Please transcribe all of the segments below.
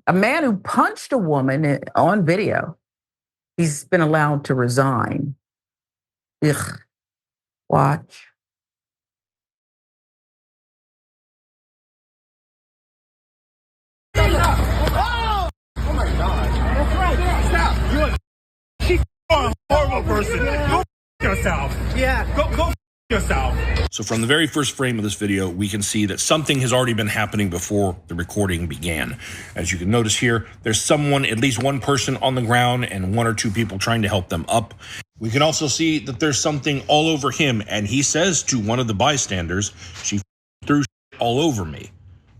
A man who punched a woman on video, he's been allowed to resign. Ugh. Watch. Oh my God. That's right. Stop. You're a horrible person. Go yourself. Yeah. Go yourself. So from the very first frame of this video, we can see that something has already been happening before the recording began. As you can notice here, there's someone, at least one person on the ground and one or two people trying to help them up. We can also see that there's something all over him, and he says to one of the bystanders, "She threw all over me."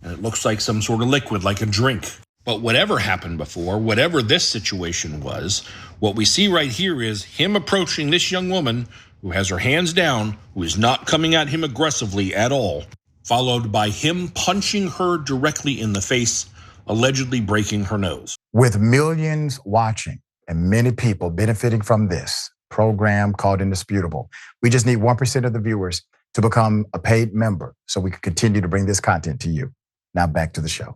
And it looks like some sort of liquid, like a drink. But whatever happened before, whatever this situation was, what we see right here is him approaching this young woman who has her hands down, who is not coming at him aggressively at all, followed by him punching her directly in the face, allegedly breaking her nose. With millions watching and many people benefiting from this program called Indisputable, we just need 1% of the viewers to become a paid member so we can continue to bring this content to you. Now back to the show.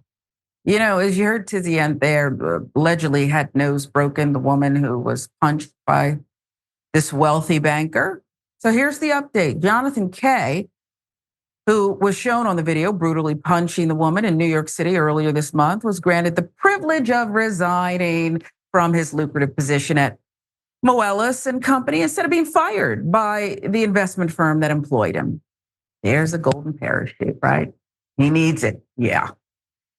You know, as you heard to the end there, allegedly had nose broken, the woman who was punched by this wealthy banker. So here's the update. Jonathan Kaye, who was shown on the video brutally punching the woman in New York City earlier this month, was granted the privilege of resigning from his lucrative position at Moelis Company instead of being fired by the investment firm that employed him. There's a golden parachute, right? He needs it. Yeah.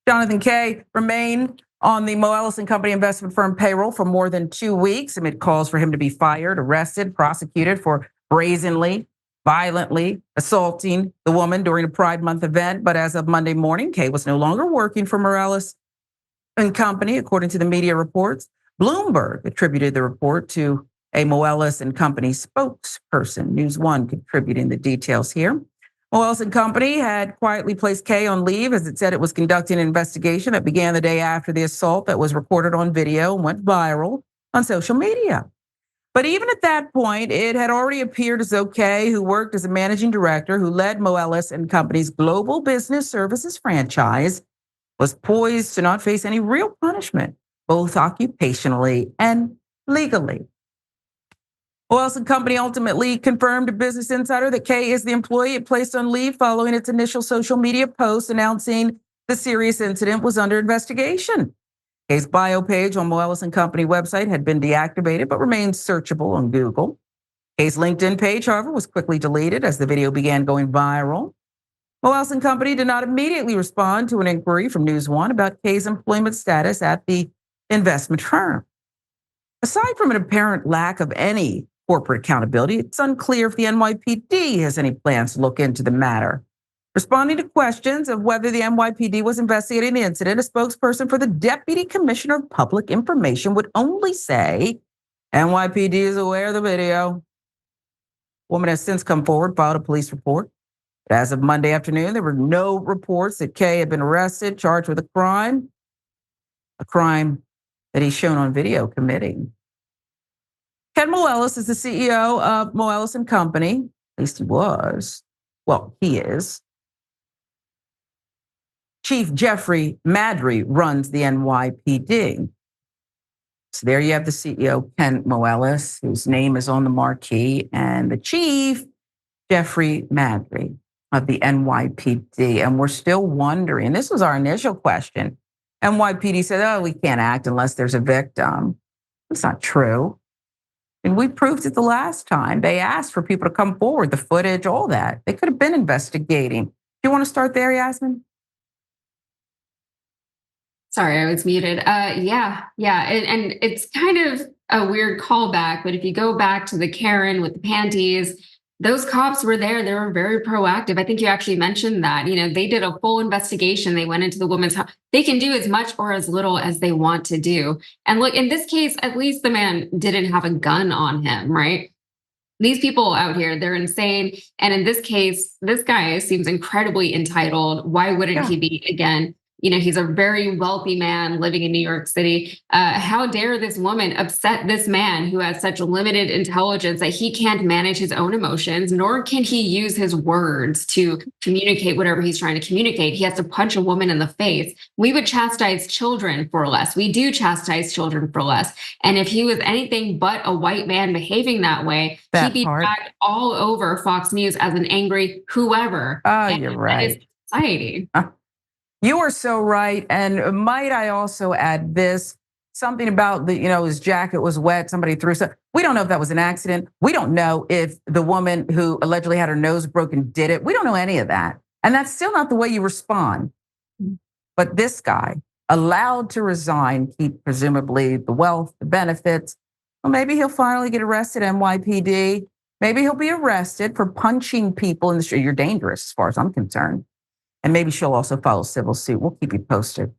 Jonathan Kaye remained on the Moelis Company investment firm payroll for more than 2 weeks amid calls for him to be fired, arrested, prosecuted for brazenly, violently assaulting the woman during a Pride Month event. But as of Monday morning, Kaye was no longer working for Moelis Company, according to the media reports. Bloomberg attributed the report to a Moelis Company spokesperson. News One contributing the details here. Moelis Company had quietly placed Kaye on leave as it said it was conducting an investigation that began the day after the assault that was recorded on video and went viral on social media. But even at that point, it had already appeared as though Kaye, who worked as a managing director who led Moelis Company's global business services franchise, was poised to not face any real punishment, both occupationally and legally. Moelis Company ultimately confirmed to Business Insider that Kaye is the employee it placed on leave following its initial social media post announcing the serious incident was under investigation. Kaye's bio page on Moelis Company website had been deactivated but remains searchable on Google. Kaye's LinkedIn page, however, was quickly deleted as the video began going viral. Moelis Company did not immediately respond to an inquiry from News One about Kaye's employment status at the investment firm. Aside from an apparent lack of any corporate accountability, it's unclear if the NYPD has any plans to look into the matter. Responding to questions of whether the NYPD was investigating the incident, a spokesperson for the Deputy Commissioner of Public Information would only say, NYPD is aware of the video. Woman has since come forward, filed a police report. But as of Monday afternoon, there were no reports that Kaye had been arrested, charged with a crime that he's shown on video committing. Ken Moelis is the CEO of Moelis Company. At least he was. Well, he is. Chief Jeffrey Madry runs the NYPD. So there you have the CEO, Ken Moelis, whose name is on the marquee, and the chief, Jeffrey Madry of the NYPD. And we're still wondering, this was our initial question. NYPD said, oh, we can't act unless there's a victim. That's not true. And we proved it the last time. They asked for people to come forward, the footage, all that. They could have been investigating. Do you want to start there, Yasmin? Sorry, I was muted. Yeah. And it's kind of a weird callback, but if you go back to the Karen with the panties, those cops were there. They were very proactive. I think you actually mentioned that. You know, they did a full investigation. They went into the woman's house. They can do as much or as little as they want to do. And look, in this case, at least the man didn't have a gun on him, right? These people out here, they're insane. And in this case, this guy seems incredibly entitled. Why wouldn't he be, again, He's a very wealthy man living in New York City. How dare this woman upset this man who has such limited intelligence that he can't manage his own emotions, nor can he use his words to communicate whatever he's trying to communicate. He has to punch a woman in the face. We would chastise children for less. We do chastise children for less. And if he was anything but a white man behaving that way, he'd be dragged all over Fox News as an angry whoever. Oh, you're right. That is society. You are so right. And might I also add this, something about his jacket was wet, somebody threw something. We don't know if that was an accident. We don't know if the woman who allegedly had her nose broken did it. We don't know any of that. And that's still not the way you respond. But this guy, allowed to resign, keep presumably the wealth, the benefits. Well, maybe he'll finally get arrested, NYPD. Maybe he'll be arrested for punching people in the street. You're dangerous as far as I'm concerned. And maybe she'll also file a civil suit. We'll keep you posted.